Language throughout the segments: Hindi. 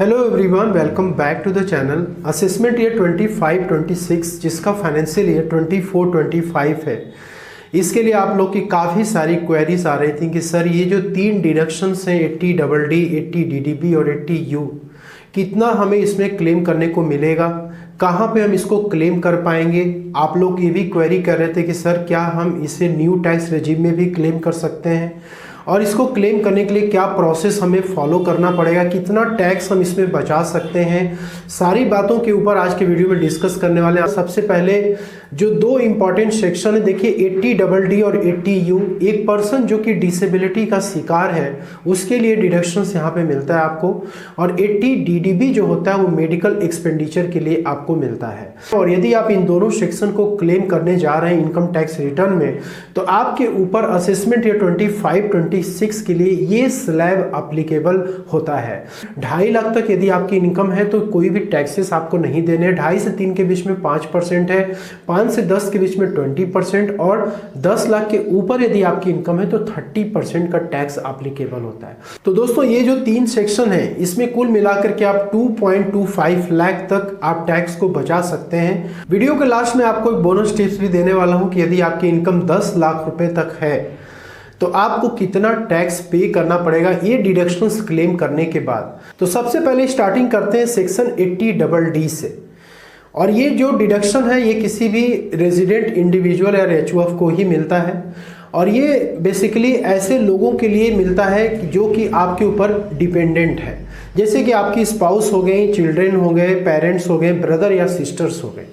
Hello everyone, welcome back to the channel. Assessment year 25-26 जिसका फाइनेंशियल ईयर 24-25 है, इसके लिए आप लोग की काफ़ी सारी क्वेरीज आ रही थी कि सर ये जो तीन डिडक्शंस हैं 80DD, 80DDB और 80U, कितना हमें इसमें क्लेम करने को मिलेगा, कहाँ पे हम इसको क्लेम कर पाएंगे। आप लोग ये भी क्वेरी कर रहे थे कि सर क्या हम इसे न्यू टैक्स रेजिम में भी क्लेम कर सकते हैं और इसको क्लेम करने के लिए क्या प्रोसेस हमें फॉलो करना पड़ेगा, कितना टैक्स हम इसमें बचा सकते हैं। सारी बातों के ऊपर आज के वीडियो में डिस्कस करने वाले हैं। सबसे पहले जो दो इंपॉर्टेंट सेक्शन है, देखिए 80DD और 80U, एक पर्सन जो कि डिसेबिलिटी का शिकार है उसके लिए डिडक्शंस यहाँ पे मिलता है आपको, और 80DDB जो होता है वो मेडिकल एक्सपेंडिचर के लिए आपको मिलता है। और यदि आप इन दोनों सेक्शन को क्लेम करने जा रहे हैं इनकम टैक्स रिटर्न में, तो आपके ऊपर असेसमेंट ईयर 25-26 के लिए ये स्लैब अप्लीकेबल होता है। 2.5 लाख तक यदि आपकी इनकम है तो कोई भी टैक्सेस आपको नहीं देने हैं। 2.5 से 3 के बीच में 5% है, 5 से 10 के बीच में 20%, और 10 लाख के ऊपर यदि आपकी इनकम है तो 30% का टैक्स एप्लीकेबल होता है। तो दोस्तों ये जो तीन सेक्शन है इसमें कुल मिलाकर के आप 2.25 लाख तक आप टैक्स को बचा सकते हैं। वीडियो के लास्ट में आपको एक बोनस टिप्स भी देने वाला हूं कि यदि आपकी इनकम 10 लाख रुपए तक है तो आपको कितना टैक्स पे करना पड़ेगा ये डिडक्शंस क्लेम करने के बाद। तो सबसे पहले स्टार्टिंग करते हैं सेक्शन 80DD से। और ये जो डिडक्शन है ये किसी भी रेजिडेंट इंडिविजुअल या एचयूएफ को ही मिलता है, और ये बेसिकली ऐसे लोगों के लिए मिलता है जो कि आपके ऊपर डिपेंडेंट है, जैसे कि आपकी स्पाउस हो गई, चिल्ड्रेन हो गए, पेरेंट्स हो गए, ब्रदर या सिस्टर्स हो गए।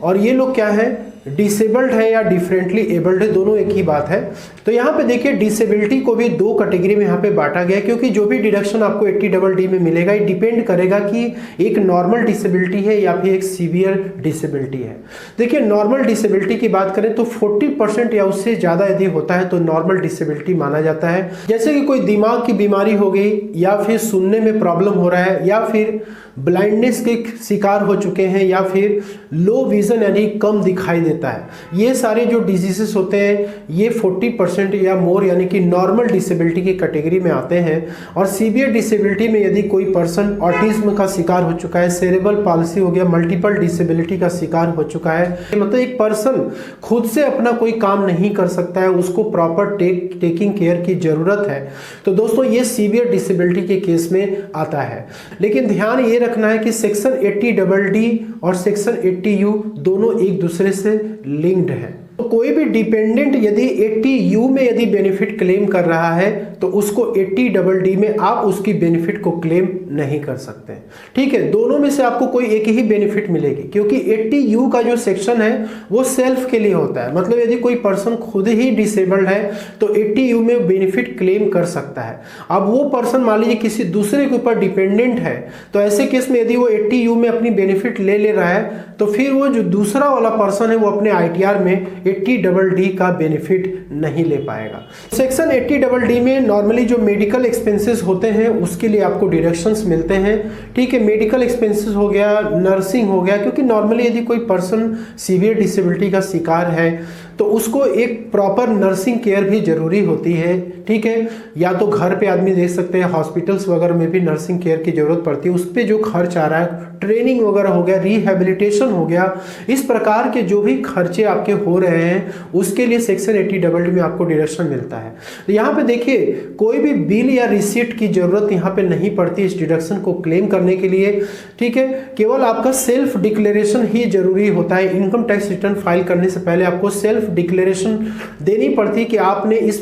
और ये लोग क्या है, डिसेबल्ड है या डिफरेंटली एबल्ड है, दोनों एक ही बात है। तो यहाँ पे देखिए डिसेबिलिटी को भी दो कैटेगरी में यहाँ पे बांटा गया है, क्योंकि जो भी डिडक्शन आपको 80DD में मिलेगा ये डिपेंड करेगा कि एक नॉर्मल डिसेबिलिटी है या फिर एक सीवियर डिसेबिलिटी है। देखिए नॉर्मल डिसेबिलिटी की बात करें तो 40% या उससे ज़्यादा यदि होता है तो नॉर्मल डिसेबिलिटी माना जाता है। जैसे कि कोई दिमाग की बीमारी हो गई, या फिर सुनने में प्रॉब्लम हो रहा है, या फिर ब्लाइंडनेस के शिकार हो चुके हैं, या फिर लो विजन यानी कम दिखाई देता है, ये सारे जो डिजीजेस होते हैं ये 40% या मोर यानी कि नॉर्मल डिसेबिलिटी की कैटेगरी में आते हैं। और सीवियर डिसेबिलिटी में यदि कोई पर्सन ऑटिज्म का शिकार हो चुका है, सेरेब्रल पाल्सी हो गया, मल्टीपल डिसेबिलिटी का शिकार हो चुका है, मतलब एक पर्सन खुद से अपना कोई काम नहीं कर सकता है, उसको प्रॉपर टेकिंग केयर की जरूरत है, तो दोस्तों ये सीवियर डिसेबिलिटी के केस में आता है। लेकिन ध्यान ये रखना है कि सेक्शन 80DD और सेक्शन 80U दोनों एक दूसरे से लिंक्ड है। तो कोई भी डिपेंडेंट यदि 80U में यदि बेनिफिट क्लेम कर रहा है तो उसको 80DD में आप उसकी बेनिफिट को क्लेम नहीं कर सकते। ठीक है, दोनों में से आपको कोई एक ही बेनिफिट मिलेगी, क्योंकि 80U का जो सेक्शन है वो सेल्फ के लिए होता है, मतलब यदि कोई पर्सन खुद ही डिसेबल्ड है तो 80U में बेनिफिट क्लेम कर सकता है। अब वो पर्सन मान लीजिए किसी दूसरे के ऊपर डिपेंडेंट है, तो ऐसे केस में यदि वो 80U में अपनी बेनिफिट ले रहा है तो फिर वो जो दूसरा वाला पर्सन है वो अपने ITR में 80DD का बेनिफिट नहीं ले पाएगा। सेक्शन 80DD में नॉर्मली जो मेडिकल एक्सपेंसेस होते हैं उसके लिए आपको डिडक्शंस मिलते हैं। ठीक है, मेडिकल एक्सपेंसेस हो गया, नर्सिंग हो गया, क्योंकि नॉर्मली यदि कोई पर्सन सीवियर डिसेबिलिटी का शिकार है तो उसको एक प्रॉपर नर्सिंग केयर भी जरूरी होती है। ठीक है, या तो घर पे आदमी देख सकते हैं, हॉस्पिटल्स वगैरह में भी नर्सिंग केयर की जरूरत पड़ती है, उस पर जो खर्च आ रहा है, ट्रेनिंग वगैरह हो गया, रिहेबिलिटेशन हो गया, इस प्रकार के जो भी खर्चे आपके हो रहे हैं उसके लिए सेक्शन 80DD में आपको डिडक्शन मिलता है। तो यहाँ पे देखिए कोई भी बिल या रिसीट की जरूरत यहाँ पे नहीं पड़ती इस डिडक्शन को क्लेम करने के लिए। ठीक है, केवल आपका सेल्फ डिक्लेरेशन ही जरूरी होता है। इनकम टैक्स रिटर्न फाइल करने से पहले आपको सेल्फ डिक्लेरेशन देनी पड़ती है कि आपने इस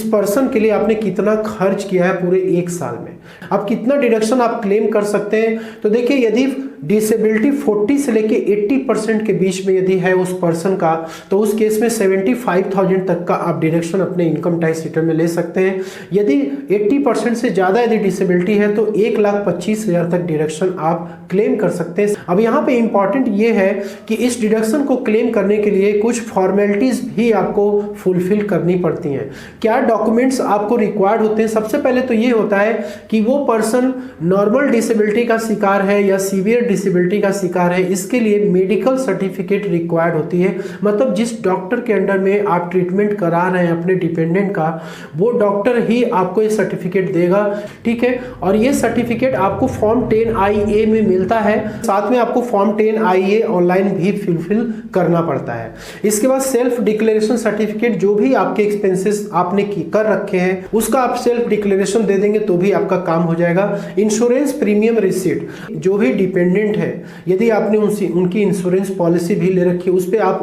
पर्सन के लिए आपने कितना खर्च किया है पूरे एक साल में। अब कितना डिडक्शन आप क्लेम कर सकते हैं, तो देखिए यदि डिसेबिलिटी 40 से लेके 80% के बीच में यदि है उस पर्सन का, तो उस केस में 75,000 तक का आप डिडक्शन अपने इनकम टैक्स रिटर्न में ले सकते हैं। यदि 80% से ज़्यादा यदि डिसेबिलिटी है तो 1,25,000 तक डिडक्शन आप क्लेम कर सकते हैं। अब यहाँ पे इंपॉर्टेंट ये है कि इस डिडक्शन को क्लेम करने के लिए कुछ फॉर्मेलिटीज भी आपको फुलफिल करनी पड़ती हैं। क्या डॉक्यूमेंट्स आपको रिक्वायर्ड होते हैं? सबसे पहले तो ये होता है कि वो पर्सन नॉर्मल डिसेबिलिटी का शिकार है या सीवियर डिसेबिलिटी का शिकार है, इसके लिए मेडिकल सर्टिफिकेट रिक्वायर्ड होती है। मतलब जिस डॉक्टर के अंडर में आप ट्रीटमेंट करा रहे हैं अपने डिपेंडेंट का, वो डॉक्टर ही आपको ये सर्टिफिकेट देगा, ठीक है। और ये सर्टिफिकेट आपको फॉर्म 10IA में मिलता है, साथ में आपको फॉर्म 10IA ऑनलाइन भी फिलफिल करना पड़ता है। इसके बाद सेल्फ डिक्लेरेशन सर्टिफिकेट, जो भी आपके एक्सपेंसेस आपने कर रखे हैं उसका आप सेल्फ डिक्लेरेशन दे देंगे तो भी आपका काम हो जाएगा। इंश्योरेंस प्रीमियम रिसीट, जो भी डिपेंडेंट है यदि आपने उनकी इंश्योरेंस पॉलिसी भी ले रखी है, उस पर आप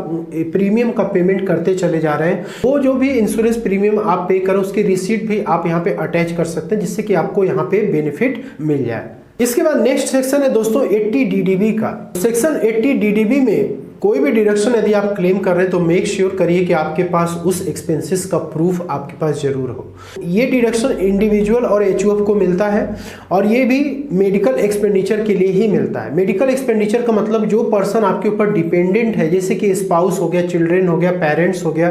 प्रीमियम का पेमेंट करते चले जा रहे हैं, वो जो भी इंश्योरेंस प्रीमियम आप पे करो उसकी रिसीट भी आप यहाँ पे अटैच कर सकते हैं, जिससे कि आपको यहाँ पे बेनिफिट मिल जाए। इसके बाद नेक्स्ट सेक्शन है दोस्तों 80 DDB का। सेक्शन 80 DDB में कोई भी डिडक्शन यदि आप क्लेम कर रहे हैं तो मेक श्योर करिए कि आपके पास उस एक्सपेंसेस का प्रूफ आपके पास जरूर हो। ये डिडक्शन इंडिविजुअल और HUF को मिलता है और ये भी मेडिकल एक्सपेंडिचर के लिए ही मिलता है। मेडिकल एक्सपेंडिचर का मतलब जो पर्सन आपके ऊपर डिपेंडेंट है, जैसे कि स्पाउस हो गया, चिल्ड्रेन हो गया, पेरेंट्स हो गया,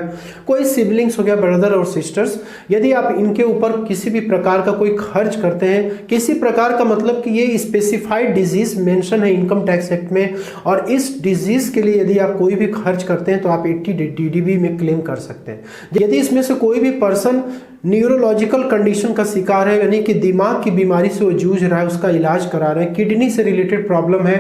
कोई सिबलिंग्स हो गया, ब्रदर और सिस्टर्स, यदि आप इनके ऊपर किसी भी प्रकार का कोई खर्च करते हैं, किसी प्रकार का मतलब कि ये स्पेसिफाइड डिजीज मेंशन है इनकम टैक्स एक्ट में, और इस डिजीज के लिए यदि आप कोई भी खर्च करते हैं तो आप 80 DDB में क्लेम कर सकते हैं। यदि इसमें से कोई भी पर्सन न्यूरोलॉजिकल कंडीशन का शिकार है, यानी कि दिमाग की बीमारी से वो जूझ रहा है, उसका इलाज करा रहे हैं, किडनी से रिलेटेड प्रॉब्लम है,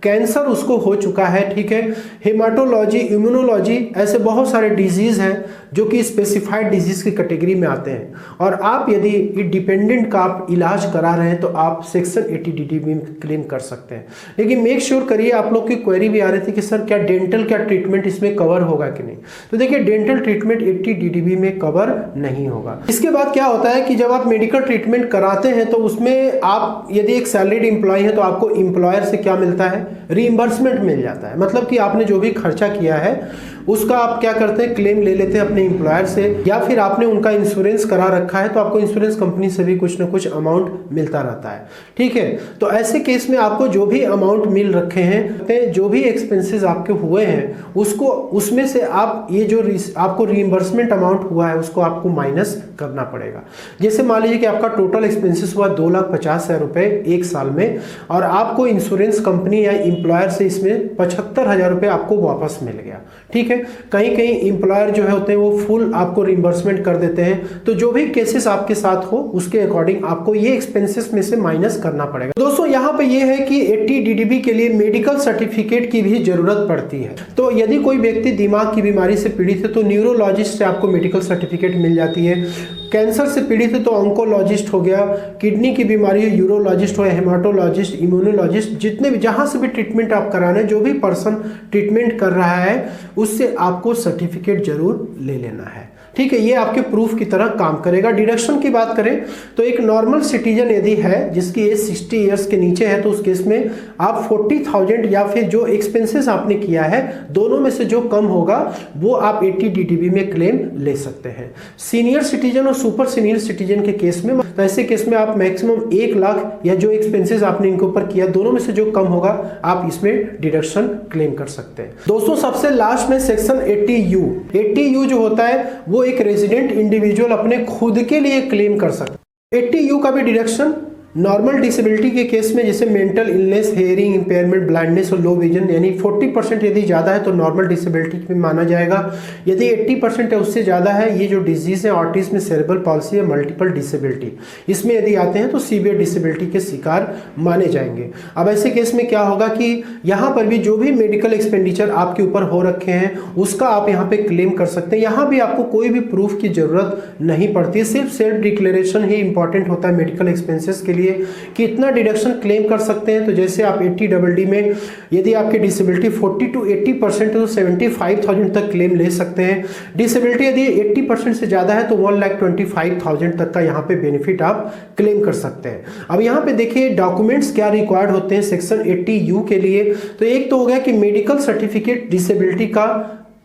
कैंसर उसको हो चुका है, ठीक है, हेमाटोलॉजी, इम्यूनोलॉजी, ऐसे बहुत सारे डिजीज हैं जो कि स्पेसिफाइड डिजीज की कैटेगरी में आते हैं, और आप यदि डिपेंडेंट का आप इलाज करा रहे हैं तो आप सेक्शन 80 DDB में क्लेम कर सकते हैं। लेकिन मेक श्योर करिए, आप लोग की क्वेरी भी आ रही थी कि सर क्या डेंटल क्या ट्रीटमेंट इसमें कवर होगा कि नहीं, तो देखिए डेंटल ट्रीटमेंट 80 DDB में कवर नहीं होगा। इसके बाद क्या होता है कि जब आप मेडिकल ट्रीटमेंट कराते हैं तो उसमें आप यदि एक सैलरीड एम्प्लॉय है तो आपको एम्प्लॉयर से क्या मिलता है, रीइंबर्समेंट मिल जाता है। मतलब कि आपने जो भी खर्चा किया है उसका आप क्या करते हैं, क्लेम ले लेते हैं अपने एम्प्लॉयर से, या फिर आपने उनका इंश्योरेंस करा रखा है तो आपको इंश्योरेंस कंपनी से भी कुछ ना कुछ अमाउंट मिलता रहता है, ठीक है। तो ऐसे केस में आपको जो भी अमाउंट मिल रखे हैं, जो भी एक्सपेंसेस आपके हुए हैं उसको, उसमें से आप ये जो आपको रीइंबर्समेंट अमाउंट हुआ है उसको आपको माइनस करना पड़ेगा। जैसे मान लीजिए कि आपका टोटल एक्सपेंसेस हुआ 2,50,000 रुपए एक साल में, और आपको इंश्योरेंस कंपनी या एम्प्लॉयर से इसमें 75,000 रुपए आपको वापस मिल गया, ठीक है। कहीं कहीं एम्प्लॉयर जो है होते हैं वो फुल आपको रिइंबर्समेंट कर देते हैं। तो जो भी केसेस आपके साथ हो उसके अकॉर्डिंग आपको ये एक्सपेंसेस में से माइनस करना पड़ेगा। दोस्तों यहाँ पे ये है कि 80 DDB के लिए मेडिकल सर्टिफिकेट की भी जरूरत पड़ती है। तो यदि कोई व्यक्ति दिमाग की बीमारी से पीड़ित है तो न्यूरोलॉजिस्ट से आपको मेडिकल सर्टिफिकेट मिल जाती है। कैंसर से पीड़ित है तो ऑन्कोलॉजिस्ट हो गया, किडनी की बीमारी है यूरोलॉजिस्ट हो, हेमाटोलॉजिस्ट, इम्यूनोलॉजिस्ट, जितने भी जहां से भी ट्रीटमेंट आप करा रहे हैं, जो भी पर्सन ट्रीटमेंट कर रहा है उससे आपको सर्टिफिकेट जरूर ले लेना है, ठीक है। ये आपके प्रूफ की तरह काम करेगा। डिडक्शन की बात करें तो एक नॉर्मल सिटीजन यदि है जिसकी एज 60 ईयर्स के नीचे है तो उस केस में आप 40,000 या फिर जो एक्सपेंसेस आपने किया है दोनों में से जो कम होगा वो आप 80 DDB में क्लेम ले सकते हैं। सीनियर सिटीजन और सुपर सीनियर सिटीजन के केस में, तो ऐसे केस में आप मैक्सिमम 1 लाख या जो एक्सपेंसेस आपने इनके ऊपर किया दोनों में से जो कम होगा आप इसमें डिडक्शन क्लेम कर सकते हैं। दोस्तों सबसे लास्ट में सेक्शन 80U। 80U जो होता है वो एक रेजिडेंट इंडिविजुअल अपने खुद के लिए क्लेम कर सकता है। 80U का भी डिडक्शन नॉर्मल डिसेबिलिटी के केस में, जैसे mental illness, hearing impairment, blindness और लो विजन, यानी 40% यदि ज़्यादा है तो नॉर्मल डिसेबिलिटी में माना जाएगा। यदि 80% है उससे ज़्यादा है, ये जो डिजीज़ है ऑटिज्म, सेरेब्रल पॉल्सी है, मल्टीपल डिसेबिलिटी, इसमें यदि आते हैं तो सीवियर डिसेबिलिटी के शिकार माने जाएंगे। अब ऐसे केस में क्या होगा कि यहाँ पर भी जो भी मेडिकल एक्सपेंडिचर आपके ऊपर हो रखे हैं उसका आप यहाँ पे क्लेम कर सकते हैं। यहाँ भी आपको कोई भी प्रूफ की जरूरत नहीं पड़ती, सिर्फ सेल्फ डिक्लेरेशन ही इंपॉर्टेंट होता है मेडिकल एक्सपेंसेस के लिए कि इतना डिडक्शन क्लेम कर सकते हैं। तो जैसे आप 80 DDB में यदि आपकी डिसेबिलिटी 40 to 80% है तो 75,000 तक क्लेम ले सकते हैं। डिसेबिलिटी यदि 80% से ज़्यादा है तो 1,25,000 तक का यहाँ पे बेनिफिट आप क्लेम कर सकते हैं। अब यहाँ पे देखिए डॉक्यूमेंट्स क्या रिक्वायर्ड होते हैं सेक्शन 80U के लिए। तो एक तो हो गया कि मेडिकल सर्टिफिकेट डिसेबिलिटी का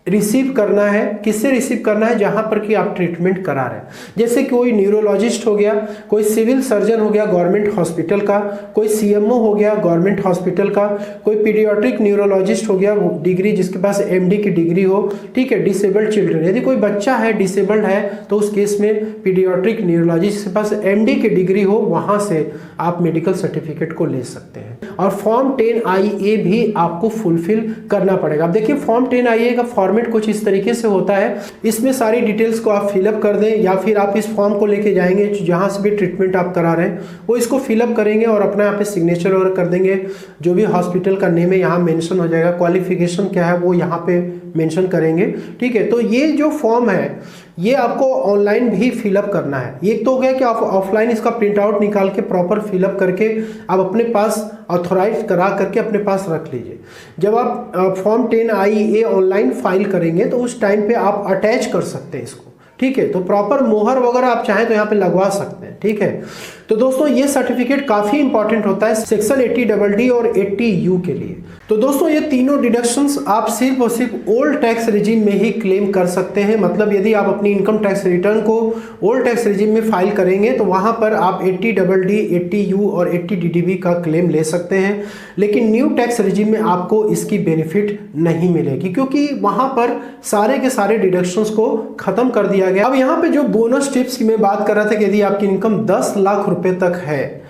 रिसीव करना है, किससे रिसीव करना है, जहां पर कि आप ट्रीटमेंट करा रहे हैं। जैसे कोई न्यूरोलॉजिस्ट हो गया, कोई सिविल सर्जन हो गया गवर्नमेंट हॉस्पिटल का, कोई सीएमओ हो गया गवर्नमेंट हॉस्पिटल का, कोई पीडियाट्रिक न्यूरोलॉजिस्ट हो गया डिग्री जिसके पास एमडी की डिग्री हो, ठीक है। डिसेबल्ड चिल्ड्रन, यदि कोई बच्चा है डिसेबल्ड है तो उस केस में पीडियाट्रिक न्यूरोलॉजिस्ट के पास एमडी की डिग्री हो, वहां से आप मेडिकल सर्टिफिकेट को ले सकते हैं। और फॉर्म 10IA भी आपको फुलफिल करना पड़ेगा। अब देखिए फॉर्म 10IA का फॉर्मेट कुछ इस तरीके से होता है, इसमें सारी डिटेल्स को आप फिलअप कर दें या फिर आप इस फॉर्म को लेके जाएंगे जहां से भी ट्रीटमेंट आप करा रहे हैं, वो इसको फिलअप करेंगे और अपना यहाँ पे सिग्नेचर वगैरह कर देंगे। जो भी हॉस्पिटल का नेम है यहाँ मेंशन हो जाएगा, क्वालिफिकेशन क्या है वो यहाँ पे मेंशन करेंगे, ठीक है। तो ये जो फॉर्म है ये आपको ऑनलाइन भी फिलअप करना है। ये तो हो गया कि आप ऑफलाइन इसका प्रिंट आउट निकाल के प्रॉपर फिलअप करके आप अपने पास ऑथोराइज करा करके अपने पास रख लीजिए। जब आप फॉर्म 10IA ऑनलाइन फाइल करेंगे तो उस टाइम पे आप अटैच कर सकते हैं इसको, ठीक है। तो प्रॉपर मोहर वगैरह आप चाहें तो यहाँ पे लगवा सकते हैं, ठीक है। तो दोस्तों ये सर्टिफिकेट काफी इंपॉर्टेंट होता है सेक्शन 80DD और 80U के लिए। तो दोस्तों ये तीनों डिडक्शंस आप सिर्फ और सिर्फ ओल्ड टैक्स रिजीम में ही क्लेम कर सकते हैं। मतलब यदि आप अपनी इनकम टैक्स रिटर्न को ओल्ड टैक्स रिजीम में फाइल करेंगे तो वहां पर आप 80DD, 80U और 80DDB का क्लेम ले सकते हैं। लेकिन न्यू टैक्स रिजीम में आपको इसकी बेनिफिट नहीं मिलेगी क्योंकि वहां पर सारे के सारे डिडक्शंस को खत्म कर दिया गया। अब यहाँ पे जो बोनस टिप्स की मैं बात कर रहा था कि यदि आपकी इनकम 10 लाख रुपए तक है,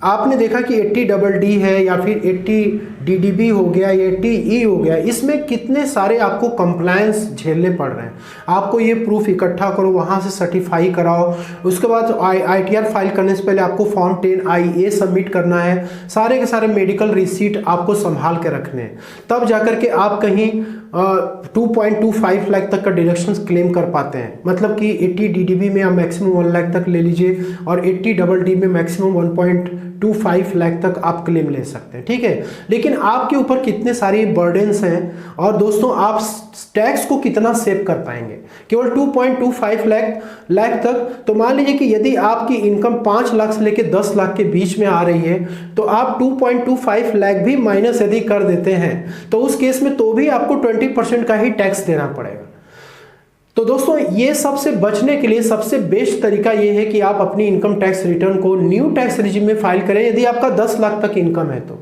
आपने देखा कि 80DD है या फिर 80DDB हो गया या 80E हो गया, इसमें कितने सारे आपको कंप्लायंस झेलने पड़ रहे हैं। आपको ये प्रूफ इकट्ठा करो, वहाँ से सर्टिफाई कराओ, उसके बाद ITR फाइल करने से पहले आपको फॉर्म 10IA सबमिट करना है, सारे के सारे मेडिकल रिसीट आपको संभाल के रखने हैं, तब जाकर के आप कहीं 2.25 लाख तक का डिडक्शन क्लेम कर पाते हैं। मतलब कि 80DDB में आप मैक्सिमम 1 लाख तक ले लीजिए और 80DD में मैक्सिमम 1.25 लाख तक आप क्लेम ले सकते हैं, ठीक है। लेकिन आपके ऊपर कितने सारे बर्डन्स हैं और दोस्तों आप टैक्स को कितना सेव कर पाएंगे केवल 2.25 लाख तक। तो मान लीजिए कि यदि आपकी इनकम 5 लाख से लेकर 10 लाख के बीच में आ रही है तो आप 2.25 लाख भी माइनस यदि कर देते हैं तो उस केस में तो भी आपको 20% का ही टैक्स देना पड़ेगा। तो दोस्तों ये सबसे बचने के लिए सबसे बेस्ट तरीका ये है कि आप अपनी इनकम टैक्स रिटर्न को न्यू टैक्स रिजीम में फाइल करें यदि आपका 10 लाख तक इनकम है तो,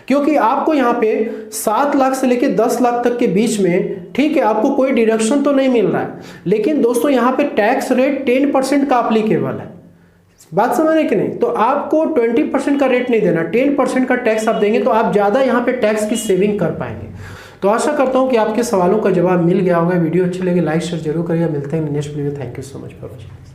क्योंकि आपको यहाँ पे 7 लाख से लेकर 10 लाख तक के बीच में, ठीक है, आपको कोई डिडक्शन तो नहीं मिल रहा है, लेकिन दोस्तों यहाँ पे टैक्स रेट 10% का एप्लीकेबल है। बात समझ रहे कि नहीं? तो आपको 20% का रेट नहीं देना, 10% का टैक्स आप देंगे तो आप ज्यादा यहाँ पे टैक्स की सेविंग कर पाएंगे। तो आशा करता हूँ कि आपके सवालों का जवाब मिल गया होगा। वीडियो अच्छी लगे लाइक शेयर जरूर करिएगा। मिलते हैं नेक्स्ट वीडियो में। Thank you so much for watching.